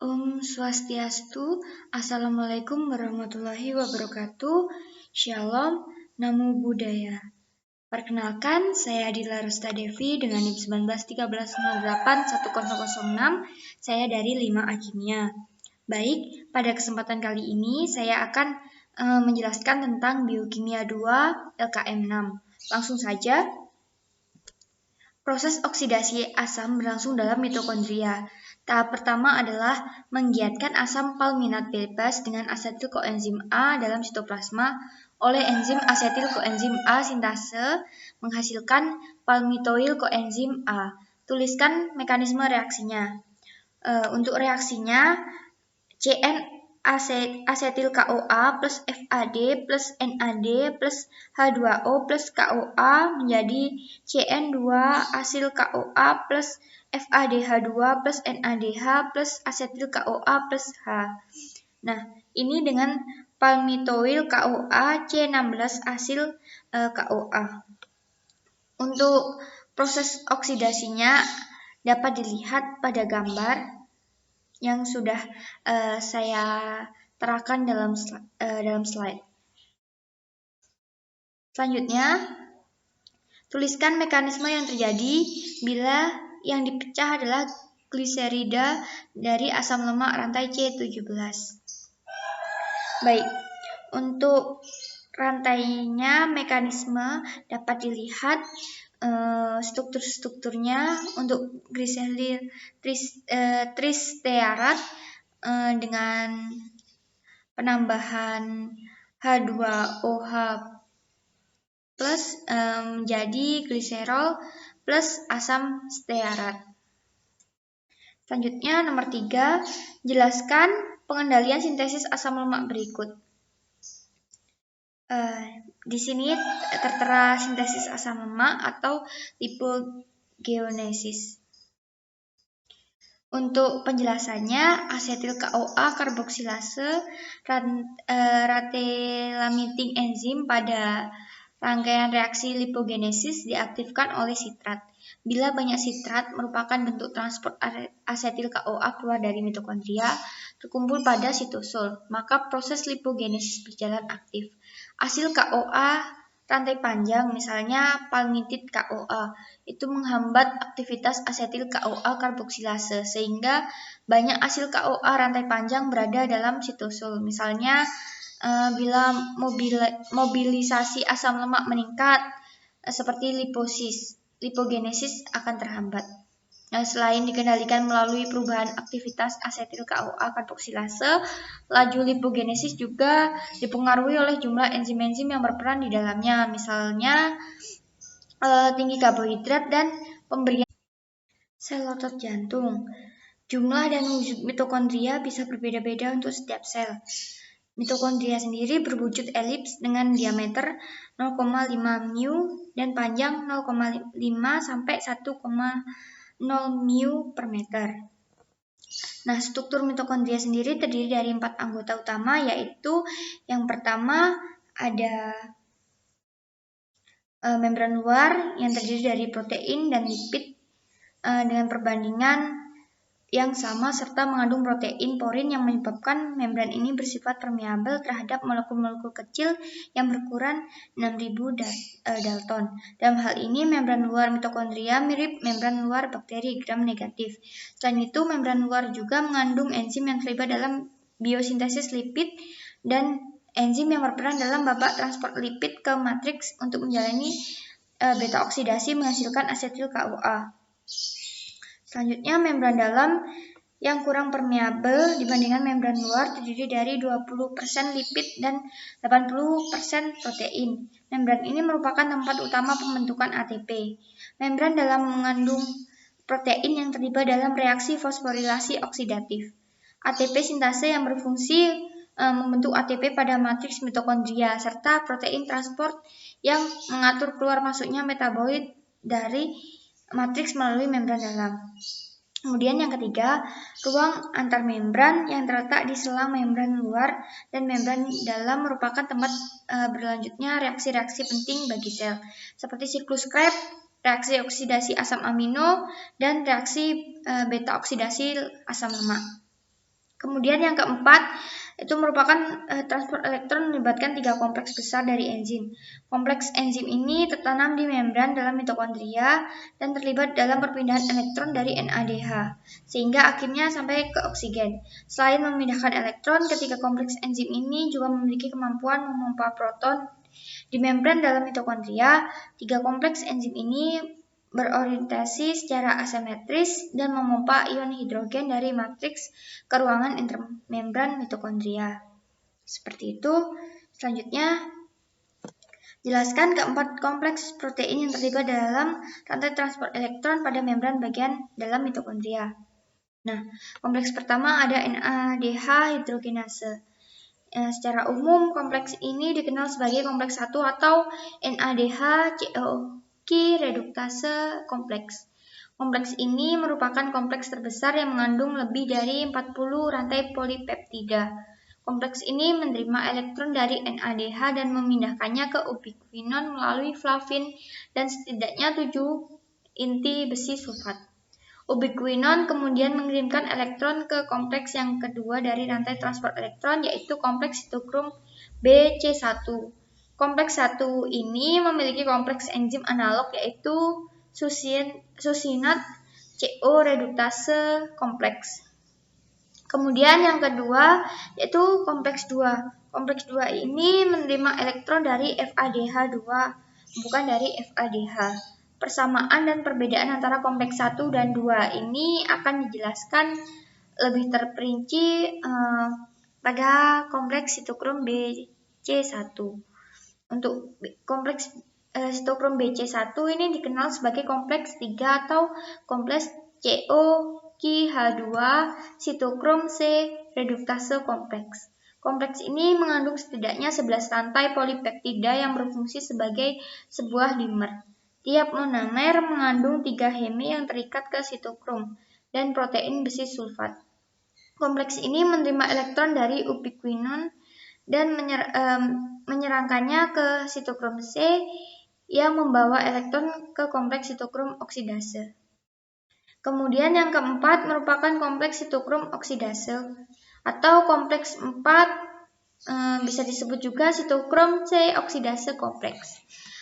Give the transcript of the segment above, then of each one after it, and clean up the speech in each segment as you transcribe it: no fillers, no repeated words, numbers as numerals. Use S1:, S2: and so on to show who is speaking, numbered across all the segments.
S1: Om Swastiastu, Assalamualaikum warahmatullahi wabarakatuh, Shalom, Namo Buddhaya. Perkenalkan, saya Adila Resta Devi dengan NIM 1913081006, saya dari 5A Kimia. Baik, pada kesempatan kali ini saya akan menjelaskan tentang Biokimia 2 LKM 6. Langsung saja. Proses oksidasi asam berlangsung dalam mitokondria. Tahap pertama adalah menggiatkan asam palminat bebas dengan asetil koenzim A dalam sitoplasma oleh enzim asetil koenzim A sintase menghasilkan palmitoil koenzim A. Tuliskan mekanisme reaksinya. Untuk reaksinya, CN asetil KOA plus FAD plus NAD plus H2O plus KOA menjadi CN2 asil KOA plus FADH2 plus NADH plus asetil KOA plus H. Nah, ini dengan palmitoil KOA C16 asil KOA. Untuk proses oksidasinya dapat dilihat pada gambar yang sudah saya terangkan dalam slide. Selanjutnya, tuliskan mekanisme yang terjadi bila yang dipecah adalah gliserida dari asam lemak rantai C17. Baik, untuk rantainya mekanisme dapat dilihat struktur-strukturnya. Untuk gliseril tristearat dengan penambahan H2OH plus menjadi gliserol plus asam stearat. Selanjutnya nomor 3, jelaskan pengendalian sintesis asam lemak berikut. Di sini tertera sintesis asam lemak atau lipogenesis. Untuk penjelasannya, asetil KOA karboksilase rate-limiting enzim pada rangkaian reaksi lipogenesis diaktifkan oleh sitrat. Bila banyak sitrat merupakan bentuk transport asetil KOA keluar dari mitokondria terkumpul pada sitosol, maka proses lipogenesis berjalan aktif. Asil KOA rantai panjang, misalnya palmitid KOA, itu menghambat aktivitas asetil KOA karboksilase sehingga banyak asil KOA rantai panjang berada dalam sitosol. Misalnya bila mobilisasi asam lemak meningkat seperti lipogenesis akan terhambat. Selain dikendalikan melalui perubahan aktivitas asetil KOA karboksilase, laju lipogenesis juga dipengaruhi oleh jumlah enzim-enzim yang berperan di dalamnya, misalnya tinggi karbohidrat dan pemberian sel otot jantung. Jumlah dan wujud mitokondria bisa berbeda-beda untuk setiap sel. Mitokondria sendiri berwujud elips dengan diameter 0,5 μ dan panjang 0,5 sampai 1,0 μ per meter. Nah, struktur mitokondria sendiri terdiri dari 4 anggota utama, yaitu yang pertama ada membran luar yang terdiri dari protein dan lipid dengan perbandingan yang sama serta mengandung protein porin yang menyebabkan membran ini bersifat permeabel terhadap molekul-molekul kecil yang berukuran 6000 Dalton. Dalam hal ini membran luar mitokondria mirip membran luar bakteri gram negatif. Selain itu, membran luar juga mengandung enzim yang terlibat dalam biosintesis lipid dan enzim yang berperan dalam babak transport lipid ke matriks untuk menjalani beta oksidasi menghasilkan asetil KOA. Selanjutnya, membran dalam yang kurang permeabel dibandingkan membran luar terdiri dari 20% lipid dan 80% protein. Membran ini merupakan tempat utama pembentukan ATP. Membran dalam mengandung protein yang terlibat dalam reaksi fosforilasi oksidatif. ATP sintase yang berfungsi membentuk ATP pada matriks mitokondria, serta protein transport yang mengatur keluar masuknya metabolit dari matriks melalui membran dalam. Kemudian yang ketiga, ruang antar membran yang terletak di selang membran luar dan membran dalam merupakan tempat berlanjutnya reaksi-reaksi penting bagi sel, seperti siklus Krebs, reaksi oksidasi asam amino, dan reaksi beta oksidasi asam lemak. Kemudian yang keempat, itu merupakan transport elektron melibatkan 3 kompleks besar dari enzim. Kompleks enzim ini tertanam di membran dalam mitokondria dan terlibat dalam perpindahan elektron dari NADH, sehingga akhirnya sampai ke oksigen. Selain memindahkan elektron, ketiga kompleks enzim ini juga memiliki kemampuan memompa proton. Di membran dalam mitokondria, 3 kompleks enzim ini berorientasi secara asimetris dan memompa ion hidrogen dari matriks ke ruangan intermembran mitokondria. Seperti itu. Selanjutnya, jelaskan keempat kompleks protein yang terlibat dalam rantai transport elektron pada membran bagian dalam mitokondria. Nah, kompleks pertama ada NADH hidrogenase. Secara umum, kompleks ini dikenal sebagai kompleks 1 atau NADH-CoQ reduktase kompleks. Kompleks ini merupakan kompleks terbesar yang mengandung lebih dari 40 rantai polipeptida. Kompleks ini menerima elektron dari NADH dan memindahkannya ke ubiquinon melalui flavin dan setidaknya 7 inti besi sulfat. Ubiquinon kemudian mengirimkan elektron ke kompleks yang kedua dari rantai transport elektron, yaitu kompleks sitokrom BC1. Kompleks 1 ini memiliki kompleks enzim analog, yaitu susinat CO reduktase kompleks. Kemudian yang kedua yaitu kompleks 2. Kompleks 2 ini menerima elektron dari FADH2, bukan dari FADH. Persamaan dan perbedaan antara kompleks 1 dan 2 ini akan dijelaskan lebih terperinci pada kompleks sitokrom BC1. Untuk kompleks sitokrom BC1 ini dikenal sebagai kompleks 3 atau kompleks COQ-H2 sitokrom C reduktase kompleks. Kompleks ini mengandung setidaknya 11 rantai polipeptida yang berfungsi sebagai sebuah dimer. Tiap monomer mengandung 3 heme yang terikat ke sitokrom dan protein besi sulfat. Kompleks ini menerima elektron dari ubiquinon dan menyerangkannya ke sitokrom C yang membawa elektron ke kompleks sitokrom oksidase. Kemudian yang keempat merupakan kompleks sitokrom oksidase atau kompleks 4 bisa disebut juga sitokrom C oksidase kompleks.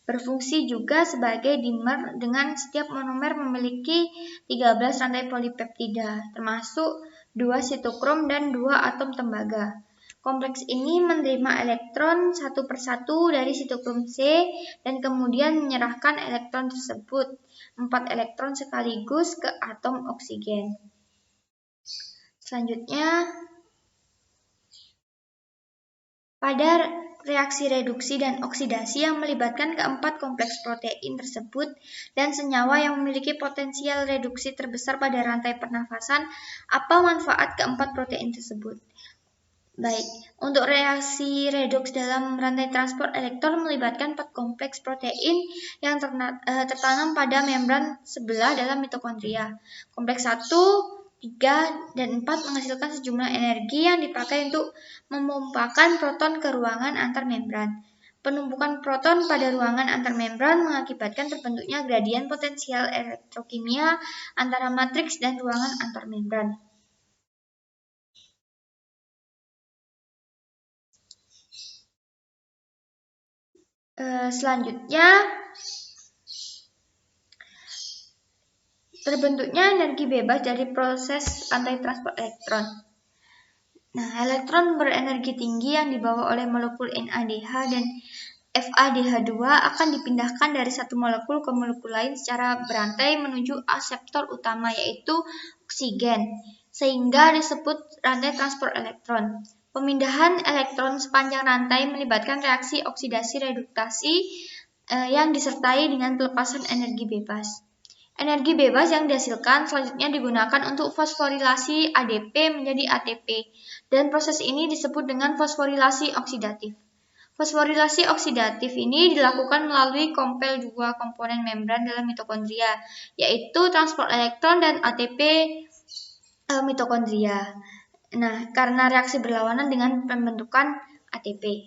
S1: Berfungsi juga sebagai dimer dengan setiap monomer memiliki 13 rantai polipeptida, termasuk 2 sitokrom dan 2 atom tembaga. Kompleks ini menerima elektron satu persatu dari sitokrom C dan kemudian menyerahkan elektron tersebut, 4 elektron sekaligus, ke atom oksigen. Selanjutnya, pada reaksi reduksi dan oksidasi yang melibatkan keempat kompleks protein tersebut dan senyawa yang memiliki potensial reduksi terbesar pada rantai pernafasan, apa manfaat keempat protein tersebut? Baik, untuk reaksi redoks dalam rantai transport elektron melibatkan 4 kompleks protein yang tertanam pada membran sebelah dalam mitokondria. Kompleks 1, 3, dan 4 menghasilkan sejumlah energi yang dipakai untuk memompakan proton ke ruangan antar membran. Penumpukan proton pada ruangan antar membran mengakibatkan terbentuknya gradien potensial elektrokimia antara matriks dan ruangan antar membran. Selanjutnya, terbentuknya energi bebas dari proses rantai transport elektron. Nah, elektron berenergi tinggi yang dibawa oleh molekul NADH dan FADH2 akan dipindahkan dari satu molekul ke molekul lain secara berantai menuju aseptor utama, yaitu oksigen, sehingga disebut rantai transport elektron. Pemindahan elektron sepanjang rantai melibatkan reaksi oksidasi reduktasi yang disertai dengan pelepasan energi bebas. Energi bebas yang dihasilkan selanjutnya digunakan untuk fosforilasi ADP menjadi ATP, dan proses ini disebut dengan fosforilasi oksidatif. Fosforilasi oksidatif ini dilakukan melalui kompel 2 komponen membran dalam mitokondria, yaitu transport elektron dan ATP mitokondria. Nah, karena reaksi berlawanan dengan pembentukan ATP.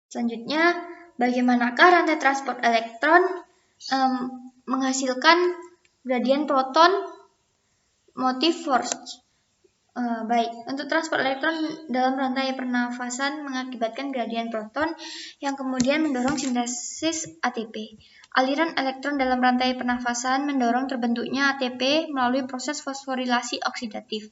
S1: Selanjutnya, bagaimanakah rantai transport elektron menghasilkan gradien proton motif force. Baik, untuk transport elektron dalam rantai pernafasan mengakibatkan gradien proton yang kemudian mendorong sintesis ATP. Aliran elektron dalam rantai pernafasan mendorong terbentuknya ATP melalui proses fosforilasi oksidatif.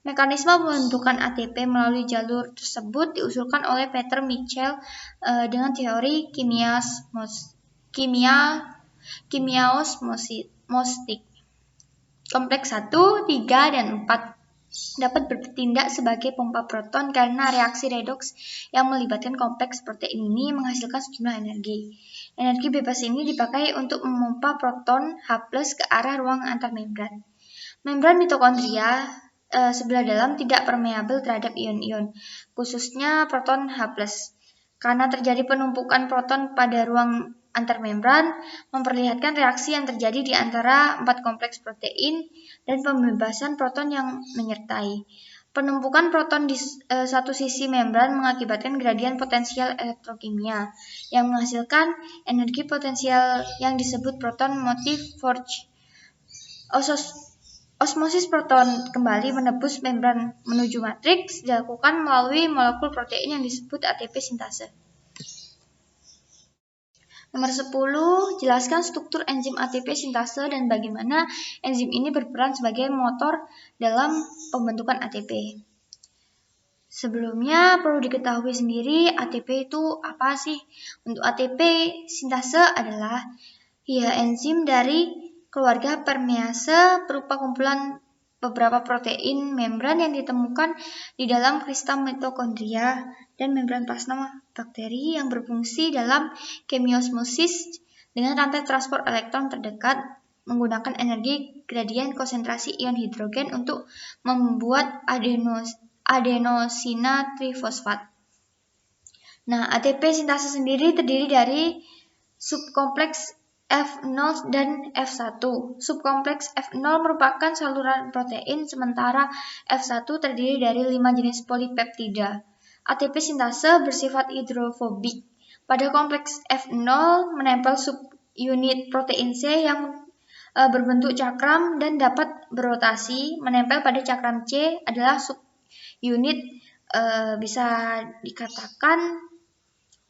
S1: Mekanisme pembentukan ATP melalui jalur tersebut diusulkan oleh Peter Mitchell dengan teori kimiaosmotik. Kompleks 1, 3, dan 4 dapat bertindak sebagai pompa proton karena reaksi redoks yang melibatkan kompleks protein ini menghasilkan sejumlah energi. Energi bebas ini dipakai untuk memompa proton H+ ke arah ruang antarmembran. Membran mitokondria sebelah dalam tidak permeabel terhadap ion-ion, khususnya proton H+. Karena terjadi penumpukan proton pada ruang antarmembran, memperlihatkan reaksi yang terjadi di antara 4 kompleks protein dan pembebasan proton yang menyertai. Penumpukan proton di satu sisi membran mengakibatkan gradien potensial elektrokimia yang menghasilkan energi potensial yang disebut proton motif force. Osmosis proton kembali menembus membran menuju matriks dilakukan melalui molekul protein yang disebut ATP sintase. Nomor 10, jelaskan struktur enzim ATP sintase dan bagaimana enzim ini berperan sebagai motor dalam pembentukan ATP. Sebelumnya perlu diketahui sendiri ATP itu apa sih? Untuk ATP sintase adalah enzim dari keluarga permease berupa kumpulan beberapa protein membran yang ditemukan di dalam kristal mitokondria dan membran plasma bakteri yang berfungsi dalam kemiosmosis dengan rantai transport elektron terdekat menggunakan energi gradien konsentrasi ion hidrogen untuk membuat adenosina trifosfat. Nah, ATP sintase sendiri terdiri dari subkompleks F0 dan F1. Subkompleks F0 merupakan saluran protein, sementara F1 terdiri dari 5 jenis polipeptida. ATP sintase bersifat hidrofobik. Pada kompleks F0 menempel subunit protein C yang berbentuk cakram dan dapat berotasi. Menempel pada cakram C adalah subunit bisa dikatakan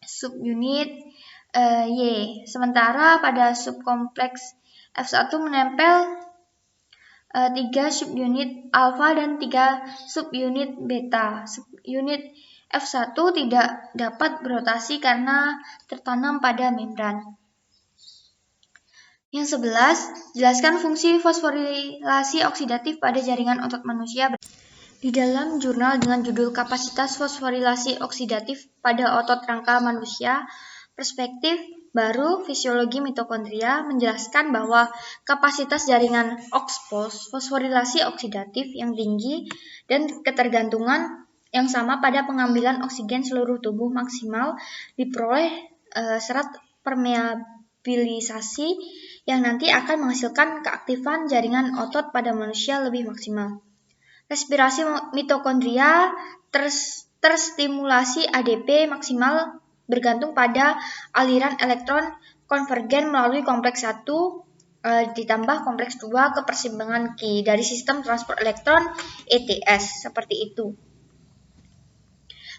S1: subunit Y. Sementara pada subkompleks F1 menempel 3 subunit alfa dan 3 subunit beta. Subunit F1 tidak dapat berotasi karena tertanam pada membran. Yang 11, jelaskan fungsi fosforilasi oksidatif pada jaringan otot manusia. Di dalam jurnal dengan judul Kapasitas Fosforilasi Oksidatif pada Otot Rangka Manusia, Perspektif Baru Fisiologi Mitokondria menjelaskan bahwa kapasitas jaringan OXPHOS fosforilasi oksidatif yang tinggi dan ketergantungan yang sama pada pengambilan oksigen seluruh tubuh maksimal diperoleh serat permeabilisasi yang nanti akan menghasilkan keaktifan jaringan otot pada manusia lebih maksimal. Respirasi mitokondria terstimulasi ADP maksimal bergantung pada aliran elektron konvergen melalui kompleks 1 ditambah kompleks 2 ke persimpangan Q dari sistem transport elektron ETS, seperti itu.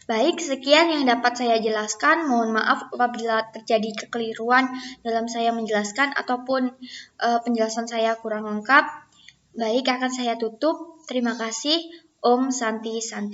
S1: Baik, sekian yang dapat saya jelaskan. Mohon maaf apabila terjadi kekeliruan dalam saya menjelaskan ataupun penjelasan saya kurang lengkap. Baik, akan saya tutup. Terima kasih. Om Santi Santi.